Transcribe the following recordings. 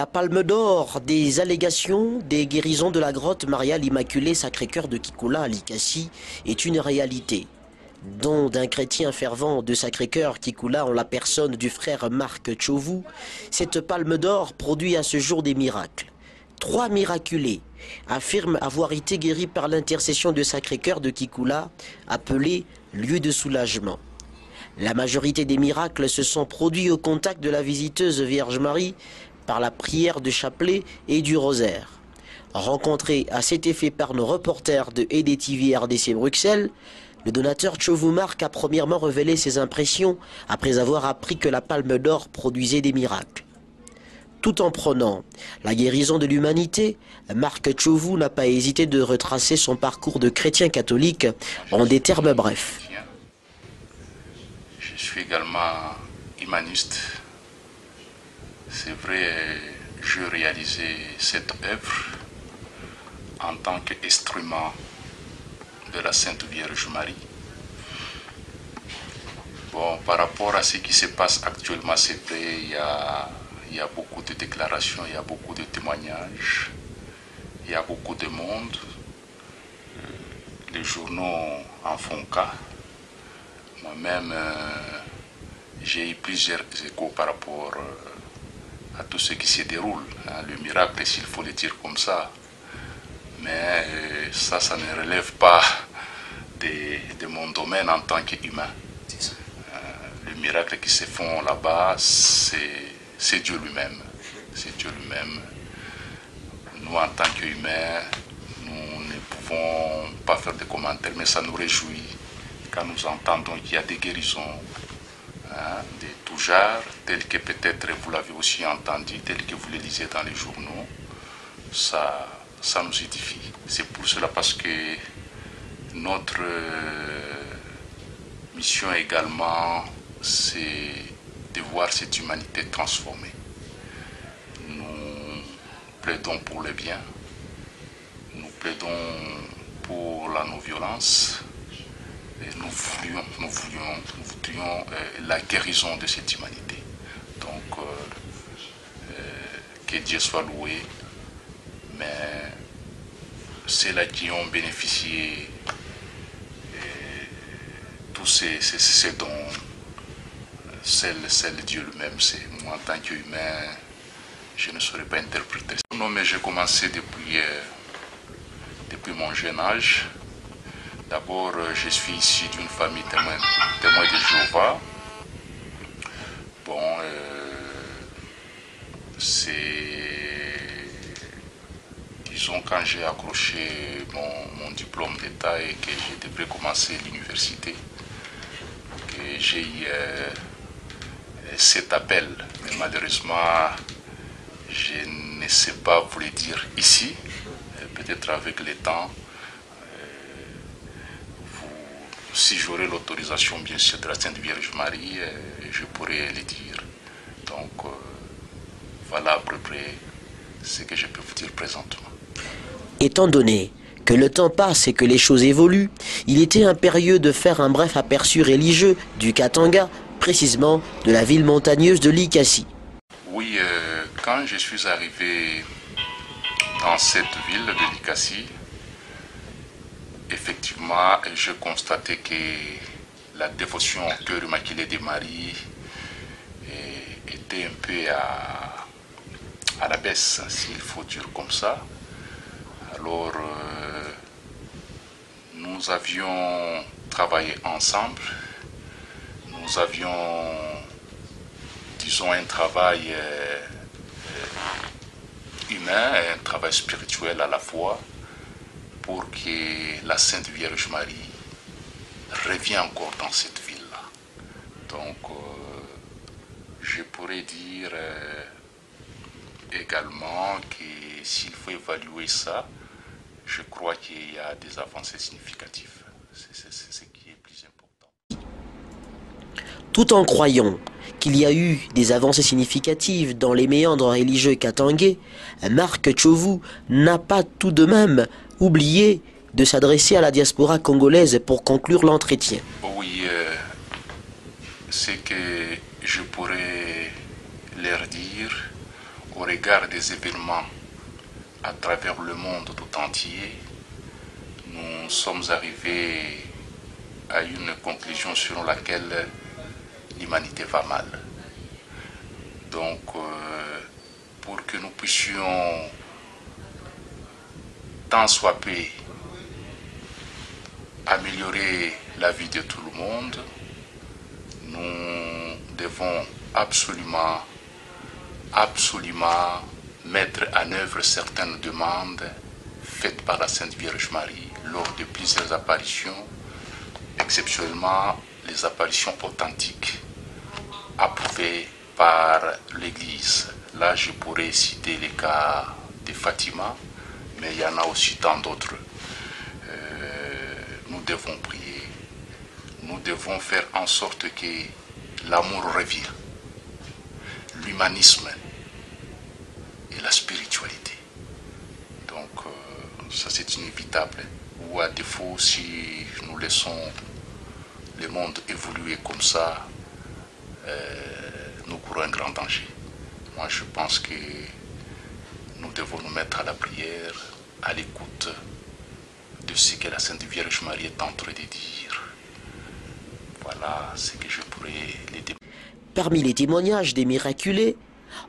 La palme d'or des allégations des guérisons de la grotte Maria l'Immaculée Sacré-Cœur de Kikoula à Likassi est une réalité. Don d'un chrétien fervent de Sacré-Cœur Kikoula en la personne du frère Marc Tchovu, cette palme d'or produit à ce jour des miracles. 3 miraculés affirment avoir été guéris par l'intercession de Sacré-Cœur de Kikoula, appelé lieu de soulagement. La majorité des miracles se sont produits au contact de la visiteuse Vierge Marie par la prière du chapelet et du rosaire. Rencontré à cet effet par nos reporters de EDTV RDC Bruxelles, le donateur Tchovu Marc a premièrement révélé ses impressions après avoir appris que la palme d'or produisait des miracles. Tout en prônant la guérison de l'humanité, Marc Tchovu n'a pas hésité de retracer son parcours de chrétien catholique en des termes brefs. Je suis également humaniste. C'est vrai, je réalisais cette œuvre en tant qu'instrument de la Sainte Vierge Marie. Bon, par rapport à ce qui se passe actuellement, c'est vrai, il y a beaucoup de déclarations, il y a beaucoup de témoignages, il y a beaucoup de monde. Les journaux en font cas. Moi-même, j'ai eu plusieurs échos par rapport à tout ce qui se déroule. Le miracle, s'il faut le dire comme ça. Mais ça ne relève pas de mon domaine en tant qu'humain. Le miracle qui se font là-bas, c'est Dieu lui-même. C'est Dieu lui-même. Nous, en tant qu'humains, nous ne pouvons pas faire de commentaires, mais ça nous réjouit quand nous entendons qu'il y a des guérisons de tout genre, telles que peut-être vous l'avez aussi entendu, telles que vous les lisez dans les journaux. Ça nous édifie. C'est pour cela parce que notre mission également, c'est de voir cette humanité transformée. Nous plaidons pour le bien, nous plaidons pour la non-violence, et nous voulions la guérison de cette humanité. Donc, que Dieu soit loué, mais ceux-là qui ont bénéficié tous ces dons, c'est Dieu lui-même. Moi, en tant qu'humain, je ne saurais pas interpréter. Non, mais j'ai commencé depuis mon jeune âge. D'abord, je suis issu d'une famille témoin de Jéhovah. Bon, disons, quand j'ai accroché mon diplôme d'État et que je devrais commencer l'université, que j'ai eu cet appel. Mais malheureusement, je ne sais pas vous le dire ici. Peut-être avec le temps, si j'aurai l'autorisation, bien sûr, de la Sainte Vierge Marie, je pourrai le dire. Donc, voilà à peu près ce que je peux vous dire présentement. Étant donné que le temps passe et que les choses évoluent, il était impérieux de faire un bref aperçu religieux du Katanga, précisément de la ville montagneuse de Likassi. Oui, quand je suis arrivé dans cette ville de Likassi, effectivement, je constatais que la dévotion au cœur immaculé de Marie était un peu à la baisse, s'il faut dire comme ça. Alors, nous avions travaillé ensemble, nous avions, disons, un travail humain, un travail spirituel à la fois, pour que la Sainte Vierge Marie revienne encore dans cette ville-là. Donc, je pourrais dire également que s'il faut évaluer ça, je crois qu'il y a des avancées significatives. C'est ce qui est plus important. Tout en croyant qu'il y a eu des avancées significatives dans les méandres religieux katangais, Marc Tchovu n'a pas tout de même oublié de s'adresser à la diaspora congolaise pour conclure l'entretien. Oui, ce que je pourrais leur dire au regard des événements à travers le monde tout entier, nous sommes arrivés à une conclusion selon laquelle l'humanité va mal. Donc, pour que nous puissions, tant soit peu, améliorer la vie de tout le monde, nous devons absolument mettre en œuvre certaines demandes faites par la Sainte Vierge Marie lors de plusieurs apparitions, exceptionnellement les apparitions authentiques approuvées par l'Église. Là, je pourrais citer les cas de Fatima, mais il y en a aussi tant d'autres. Nous devons prier, nous devons faire en sorte que l'amour revienne, l'humanisme et la spiritualité. Donc, ça c'est inévitable. Ou à défaut, si nous laissons le monde évoluer comme ça, nous courons un grand danger. Moi, je pense que nous devons nous mettre à la prière, à l'écoute de ce que la Sainte Vierge Marie est en train de dire. Voilà ce que je pourrais les dire. Parmi les témoignages des miraculés,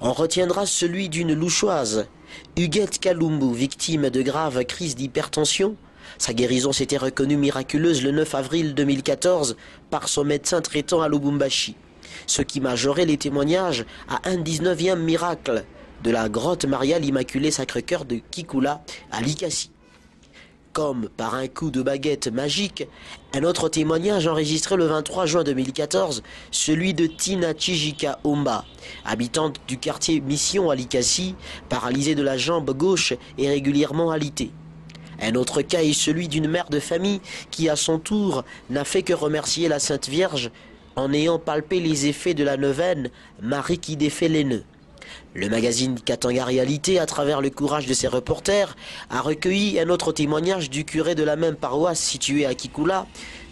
on retiendra celui d'une louchoise, Huguette Kalumbu, victime de graves crises d'hypertension. Sa guérison s'était reconnue miraculeuse le 9 avril 2014 par son médecin traitant à Lubumbashi, ce qui majorait les témoignages à un 19e miracle de la grotte mariale Immaculée Sacré-Cœur de Kikula à Likasi. Comme par un coup de baguette magique, un autre témoignage enregistré le 23 juin 2014, celui de Tina Chijika Omba, habitante du quartier Mission à Likasi, paralysée de la jambe gauche et régulièrement alitée. Un autre cas est celui d'une mère de famille qui, à son tour, n'a fait que remercier la Sainte Vierge en ayant palpé les effets de la neuvaine Marie qui défait les nœuds. Le magazine Katanga Réalité, à travers le courage de ses reporters, a recueilli un autre témoignage du curé de la même paroisse située à Kikula.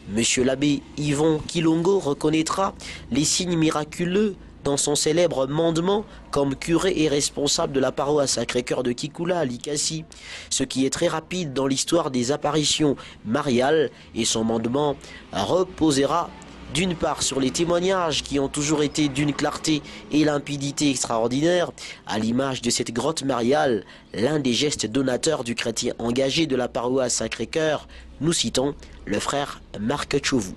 Monsieur l'abbé Yvon Kilongo reconnaîtra les signes miraculeux dans son célèbre mandement comme curé et responsable de la paroisse Sacré-Cœur de Kikula à Likasi, ce qui est très rapide dans l'histoire des apparitions mariales, et son mandement reposera d'une part sur les témoignages qui ont toujours été d'une clarté et limpidité extraordinaire, à l'image de cette grotte mariale, l'un des gestes donateurs du chrétien engagé de la paroisse Sacré-Cœur, nous citons le frère Marc Tchouvou.